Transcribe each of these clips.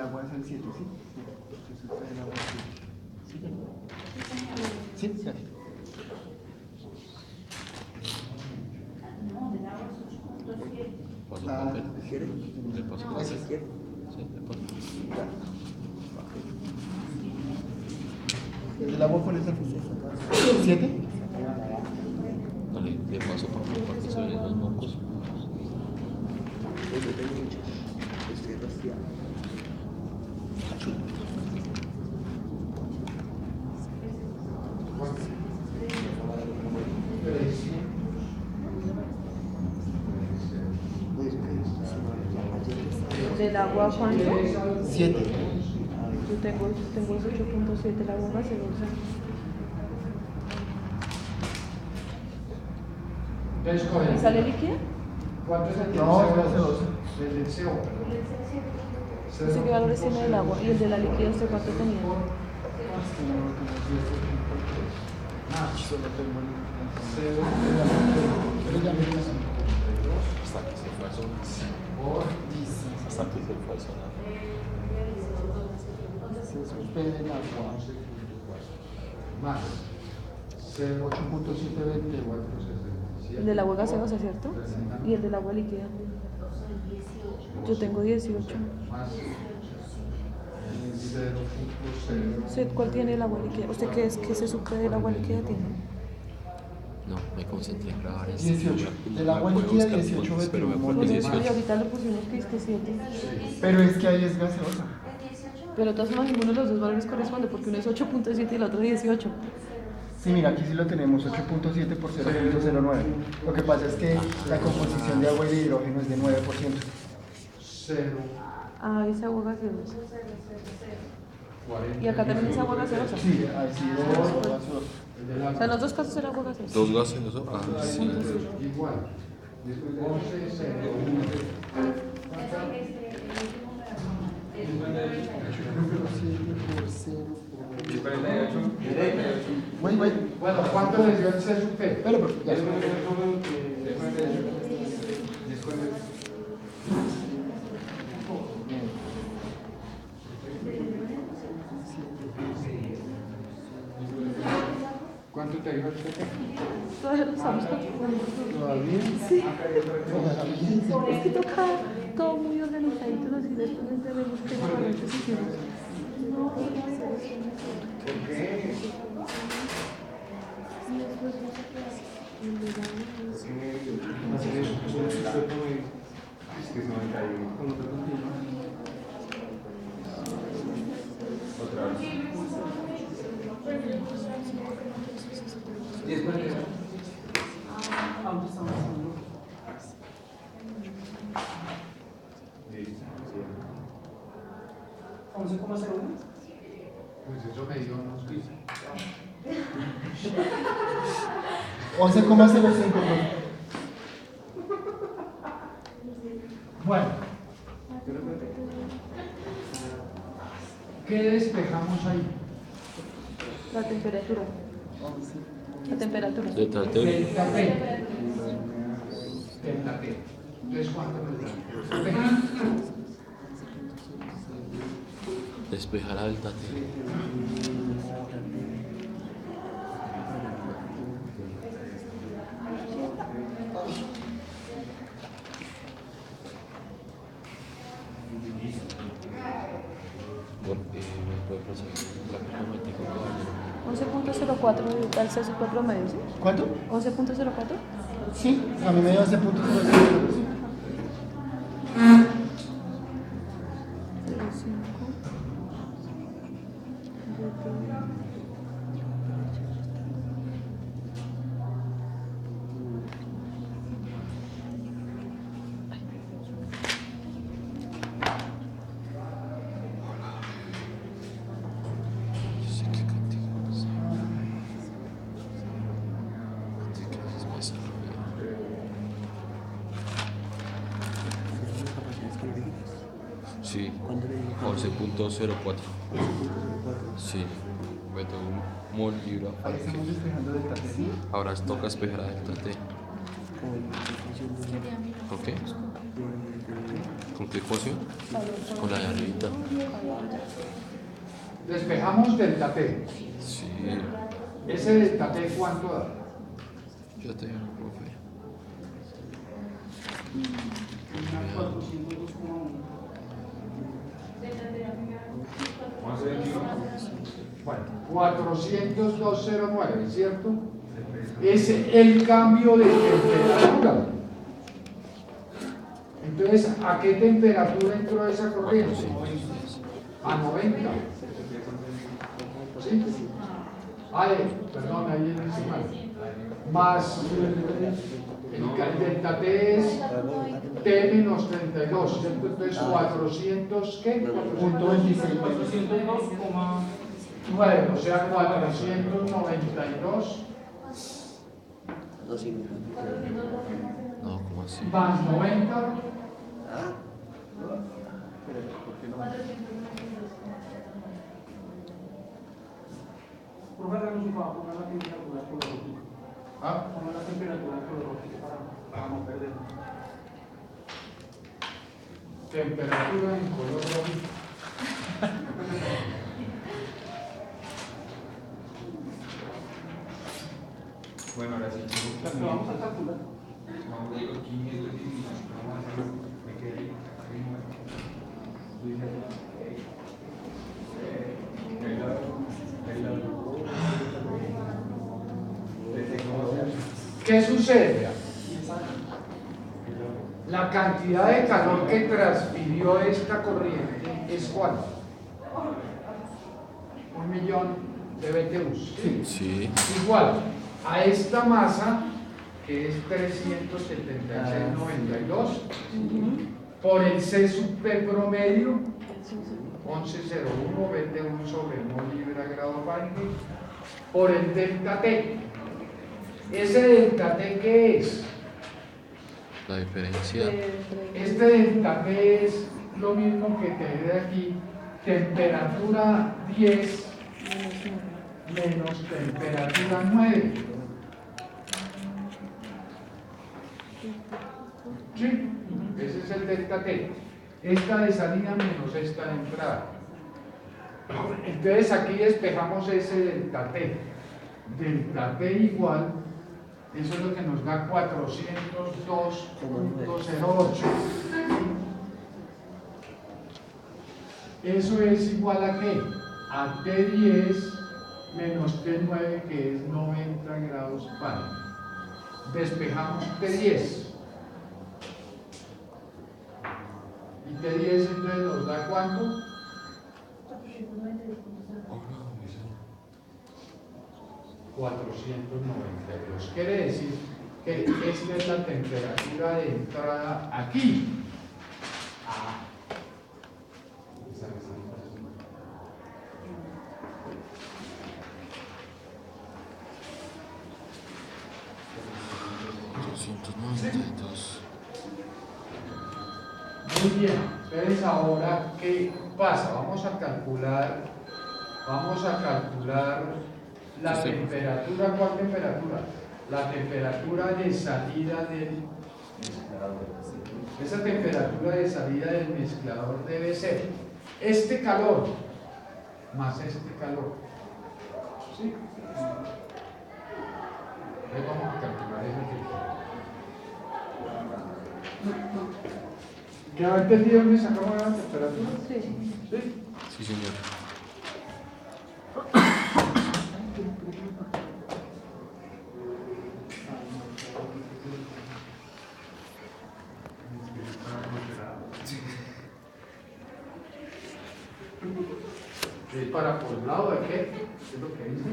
agua es el 7, ¿sí? Entonces trae el agua al 7. ¿Sí? Sí. ¿Paso papel? ¿Quiere? ¿Le paso Gracias. papel? Sí, le paso. ¿El agua cuál es el 7? Dale, le paso papel para que se vean los mocos. Estoy rociado. ¿Del agua cuánto? 7. Yo tengo 8.7, el agua gaseosa. ¿Y sale líquida? ¿Cuánto es el No, es gaseosa. El deseo. No sé qué valores tiene el agua. ¿Y el de la líquida usted cuánto tenía? Solo tengo Hasta que se fue a sonar. Hasta que se fue a sonar. Se suspende el agua. Más. 8.720. El del agua gaseosa, ¿cierto? ¿Y el del agua líquida? Yo tengo 18. Más. 0.0. ¿Usted cuál tiene el agua líquida? ¿Usted qué es que se supe del agua líquida tiene? No, me concentré en grabar esto. 18. Del agua Puedo líquida, buscar 18 puntos, pero me vetido. acuerdo Y 18. ahorita le pusimos que es que 7. Pero es que ahí es gaseosa. Pero de todas formas ninguno de los dos valores corresponde porque uno es 8.7 y el otro 18. Sí, mira, aquí sí lo tenemos, 8.7 por 0.09. Lo que pasa es que la composición de agua y de hidrógeno es de 9%. 0. Ah, es agua gaseosa. ¿Y acá también es agua gaseosa? Sí, ahí sí es gaseosa. O sea, en los dos casos era agua gaseosa. ¿Dos gases en eso? Ah, sí. Igual. 11.01. Wait, wait. Bueno, ¿cuánto les dio el CSUP? Pero, ya. ¿Cuánto te dijo el CSUP? Todavía lo estamos calculando. ¿Todavía? Sí. Es que toca todo muy organizadito, así después vemos qué valores hicimos. Es que es 91. Otra vez. Pues eso me dio unos 11.05. Bueno. ¿Qué despejamos ahí? La temperatura. La temperatura. Delta T. Delta T. Delta T. Entonces, ¿cuánto nos da? Despejar a delta T. Bueno, me puede pasar la problemática que 11.04 del CSUP promedio, ¿sí? ¿Cuánto? 11.04. Sí, a mí me dio 11.05. 05. yo sé que contigo no sé. Así que es más rápido. Sí, 11.04. Sí, meto un mol libro Ahí aparte. estamos despejando delta T. Ahora toca despejar a delta T. ¿Ok? ¿Con qué ecuación? Con la de arribita. Despejamos delta T. Sí, ¿Ese delta T cuánto da? ya te digo, profe. Bueno, 402,09, ¿cierto? Es el cambio de temperatura. Entonces, ¿a qué temperatura entró esa corriente? A 90. ¿Sí? Perdón, ahí es mal. Más el delta T es T menos 32, ¿cierto? Entonces 400, ¿qué? Punto 26. 9, o sea, 492 No, ¿cómo así? más 90. Profe, háganos un favor, ponga la temperatura colorológica. ¿Ah? Ponga la temperatura colorológica para no perder. Temperatura en color rojo. Bueno, ahora sí. La que vamos a calcular. Vamos a ir aquí, vamos a hacer, me quedé ahí. ¿Qué sucede? La cantidad de calor que transfirió esta corriente es ¿cuánto? 1.000.000 de BTUs. Sí. Igual a esta masa, que es 376,92, por el C sub P promedio, 11,01 BTU sobre mol libre a grado Fahrenheit, por el delta T. ¿Ese delta T qué es? La diferencia. Este delta T es lo mismo que te de aquí, temperatura 10 menos temperatura 9. ¿Sí? Ese es el delta T. Esta de salida menos esta de entrada. Entonces aquí despejamos ese delta T. Delta T igual, eso es lo que nos da 402,08. Eso es igual a ¿qué? A T10 menos T9, que es 90 grados Fahrenheit. Despejamos T10. Y T10 entonces nos da ¿cuánto? 492. Quiere decir que esta es la temperatura de entrada aquí. Muy bien, entonces ahora, ¿qué pasa? Vamos a calcular la temperatura. ¿Cuál temperatura? La temperatura de salida del mezclador. Esa temperatura de salida del mezclador debe ser este calor más este calor. ¿Sí? Entonces vamos a calcular esa temperatura. ¿Quedó entendido dónde sacamos la temperatura? Sí. ¿Sí? Sí, señor. ¿Es para por un lado de qué? ¿Qué es lo que dice?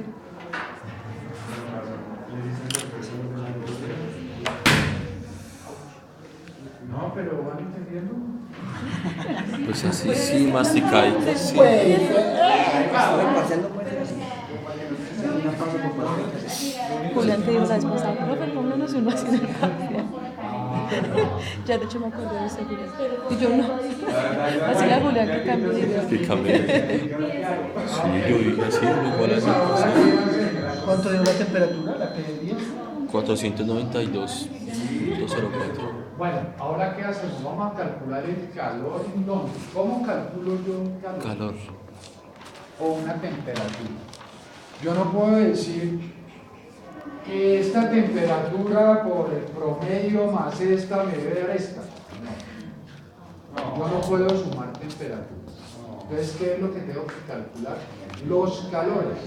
No, pero ¿van entendiendo? Pues así, sí, masticadito, sí. Julián te dijo la vez pasada, profe, pónganos uno así en el café. Ya de hecho me acordé de ese Julián. Y yo no. Así la Julián que cambió de idea. Que cambie. Sí, yo dije así, igual así. ¿Cuánto dio la temperatura? ¿La P10? 492.04. Bueno, ahora ¿qué hacemos? Vamos a calcular el calor en dónde. ¿Cómo calculo yo un calor? Calor. O una temperatura. Yo no puedo decir que esta temperatura por el promedio más esta me debe dar esta. No. Yo no puedo sumar temperaturas. Entonces, ¿qué es lo que tengo que calcular? Los calores.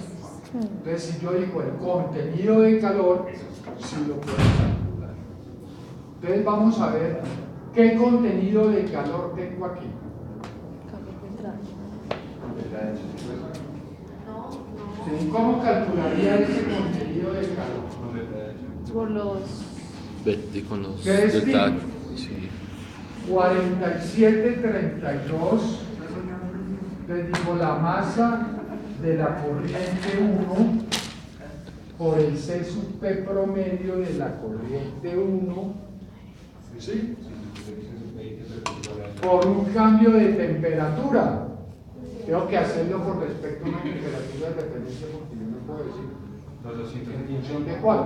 Entonces, si yo digo el contenido de calor, sí lo puedo calcular. Entonces, vamos a ver qué contenido de calor tengo aquí. ¿Sí? ¿Cómo calcularía ese contenido de calor? Por los... Vete con los ¿Qué es detalles. Sí. 4732, les digo la masa de la corriente 1 por el C sub P promedio de la corriente 1, ¿sí? Por un cambio de temperatura. Tengo que hacerlo con respecto a una temperatura de referencia porque yo no puedo decir en función de cuál.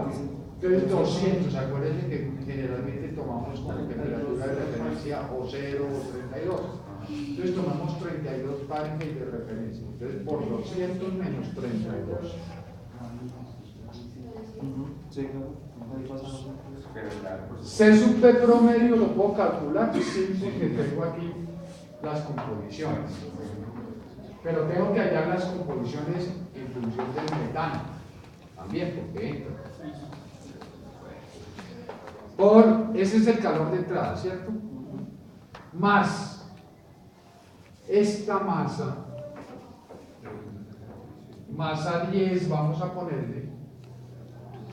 Entonces 200, acuérdense que generalmente tomamos como temperatura de referencia o 0 o 32. Entonces tomamos 32 Fahrenheit de referencia. Entonces por 200 menos 32. C sub P promedio lo puedo calcular, sí, porque tengo aquí las composiciones. Pero tengo que hallar las composiciones en función del metano. También, porque entra. Ese es el calor de entrada, ¿cierto? Más esta masa, masa 10, vamos a ponerle,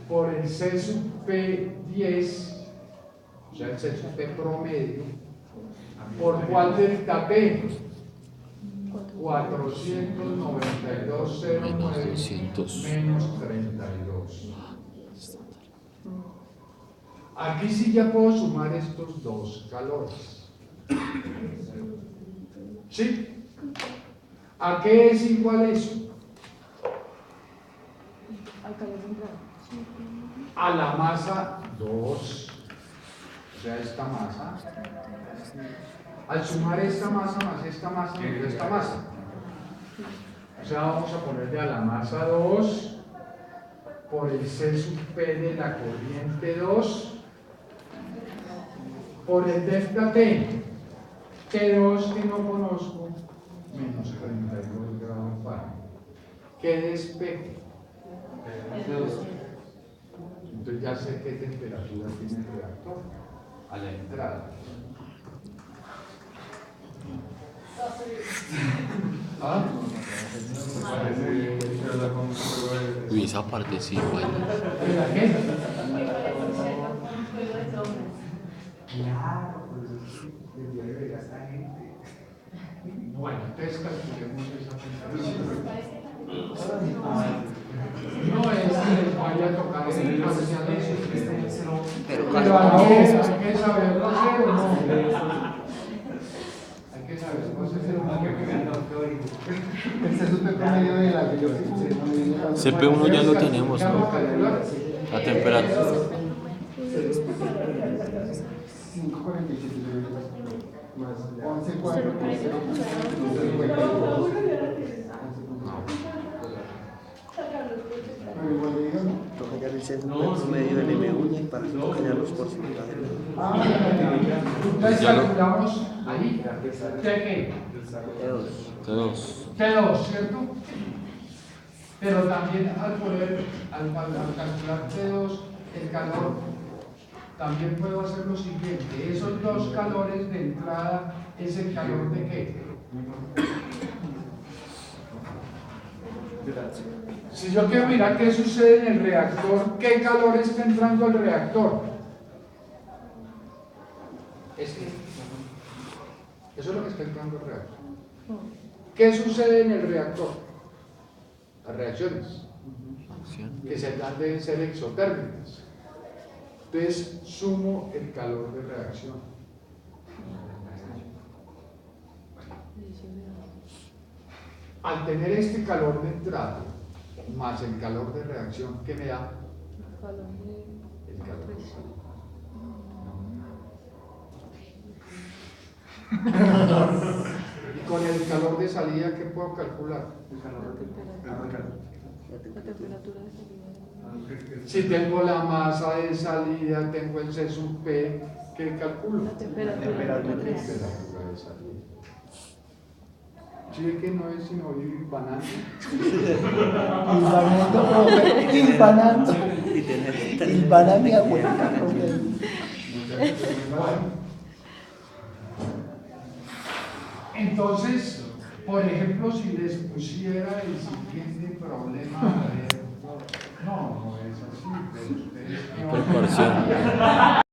por el C sub P10, o sea, el C sub P promedio, ¿por cuál delta P? 492,09 Menos 200. menos 32. Aquí sí ya puedo sumar estos dos calores. ¿Sí? ¿A qué es igual eso? Al calor de entrada. A la masa 2, o sea, esta masa. Al sumar esta masa más esta masa, me da esta masa. O sea, vamos a ponerle a la masa 2 por el C sub P de la corriente 2 por el delta T, T2 que no conozco, menos 32 grados Fahrenheit. ¿Qué despeje? Entonces ya sé qué temperatura tiene el reactor a la entrada. ¿Ah? Uy, esa parte sí, bueno. ¿La qué? Claro, pues el día de ver a esta gente. Bueno, entonces calculemos esa temperatura. No es que les vaya a tocar en el parcial eso, pero a la vez hay que saberlo hacer o no. Hay que saberlo hacer o no. El C sub P promedio de la que yo CP1 ya lo tenemos, ¿no? La temperatura. 547 más 11,4 pero igual le digo, ¿no? Toca hallar el centro promedio del M1 para hallar los porcentajes. Entonces calculamos ahí. ¿Qué? T2. T2, ¿cierto? Pero también al calcular T2, el calor, también puedo hacer lo siguiente. Esos dos calores de entrada es el calor de ¿qué? Si yo quiero mirar qué sucede en el reactor, ¿qué calor está entrando al reactor? Eso es lo que está entrando al reactor. ¿Qué sucede en el reactor? Las reacciones que se dan deben ser exotérmicas. Entonces sumo el calor de reacción. Al tener este calor de entrada más el calor de reacción, ¿qué me da? El calor. Y con el calor de salida, ¿qué puedo calcular? La temperatura de salida. Si tengo la masa de salida, tengo el C sub P, ¿qué calculo? La temperatura de Temperatura de salida. ¿Sí ve que no es sino ir banando? Hilvanando, profe, hilvanando. Hilvana mi abuelita, profe. Entonces, por ejemplo, si les pusiera el siguiente problema, a ver, no es así, pero ustedes... Proporción.